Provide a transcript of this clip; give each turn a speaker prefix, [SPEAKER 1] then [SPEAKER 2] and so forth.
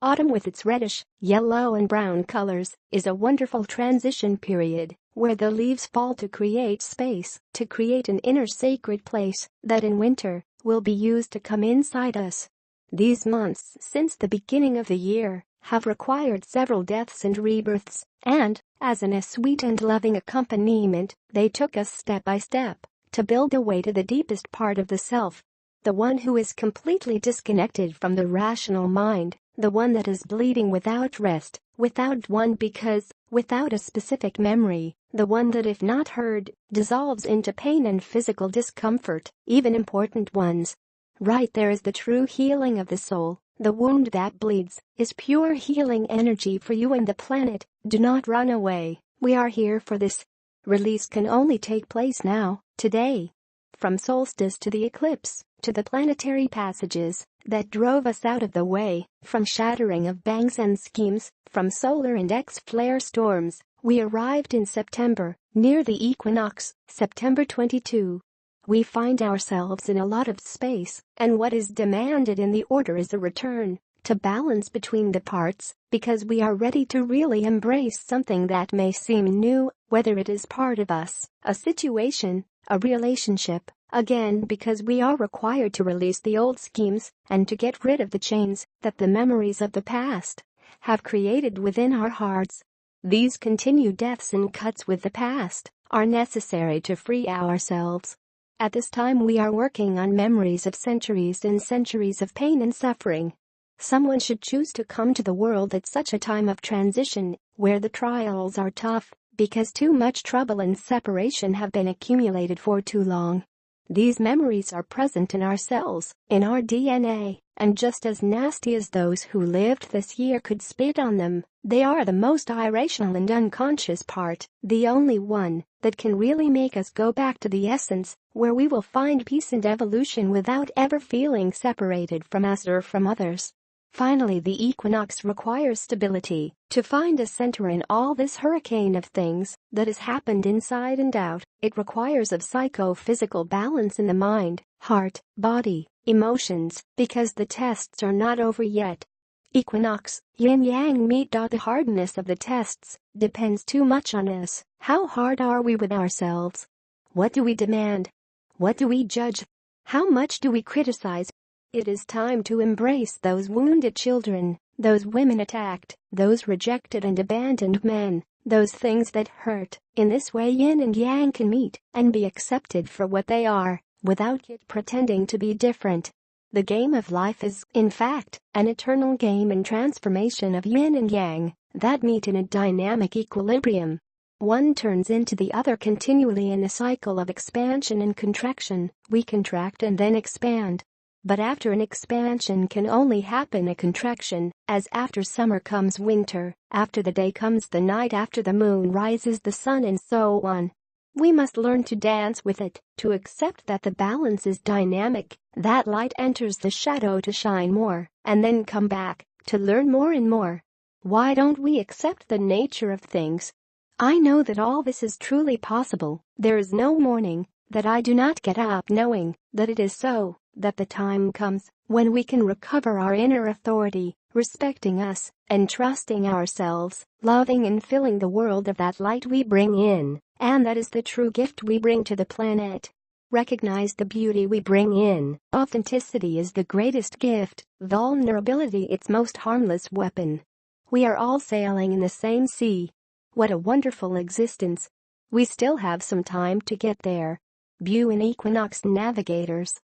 [SPEAKER 1] Autumn, with its reddish, yellow and brown colors, is a wonderful transition period where the leaves fall to create space, to create an inner sacred place that in winter will be used to come inside us. These months since the beginning of the year have required several deaths and rebirths, and, as a sweet and loving accompaniment, they took us step by step to build a way to the deepest part of the self. The one who is completely disconnected from the rational mind, the one that is bleeding without rest, without without a specific memory, the one that if not heard, dissolves into pain and physical discomfort, even important ones. Right there is the true healing of the soul. The wound that bleeds is pure healing energy for you and the planet. Do not run away. We are here for this. Release can only take place now, today. From solstice to the eclipse, to the planetary passages that drove us out of the way, from shattering of banks and schemes, from solar and X-flare storms, we arrived in September, near the equinox, September 22. We find ourselves in a lot of space, and what is demanded in the order is a return to balance between the parts, because we are ready to really embrace something that may seem new, whether it is part of us, a situation, a relationship, again because we are required to release the old schemes and to get rid of the chains that the memories of the past have created within our hearts. These continued deaths and cuts with the past are necessary to free ourselves. At this time we are working on memories of centuries and centuries of pain and suffering. Someone should choose to come to the world at such a time of transition, where the trials are tough, because too much trouble and separation have been accumulated for too long. These memories are present in our cells, in our DNA, and just as nasty as those who lived this year could spit on them, they are the most irrational and unconscious part, the only one that can really make us go back to the essence, where we will find peace and evolution without ever feeling separated from us or from others. Finally, the equinox requires stability to find a center in all this hurricane of things that has happened inside and out. It requires of psycho-physical balance in the mind, heart, body, emotions, because the tests are not over yet. Equinox, yin-yang meet. The hardness of the tests depends too much on us. How hard are we with ourselves? What do we demand? What do we judge? How much do we criticize? It is time to embrace those wounded children, those women attacked, those rejected and abandoned men, those things that hurt. In this way yin and yang can meet and be accepted for what they are, without yet pretending to be different. The game of life is, in fact, an eternal game and transformation of yin and yang that meet in a dynamic equilibrium. One turns into the other continually in a cycle of expansion and contraction. We contract and then expand. But after an expansion can only happen a contraction, as after summer comes winter, after the day comes the night, after the moon rises the sun, and so on. We must learn to dance with it, to accept that the balance is dynamic, that light enters the shadow to shine more, and then come back, to learn more and more. Why don't we accept the nature of things? I know that all this is truly possible. There is no morning that I do not get up knowing that it is so, that the time comes when we can recover our inner authority, respecting us and trusting ourselves, loving and filling the world of that light we bring in, and that is the true gift we bring to the planet. Recognize the beauty we bring in. Authenticity is the greatest gift, vulnerability its most harmless weapon. We are all sailing in the same sea. What a wonderful existence. We still have some time to get there. View in Equinox Navigators.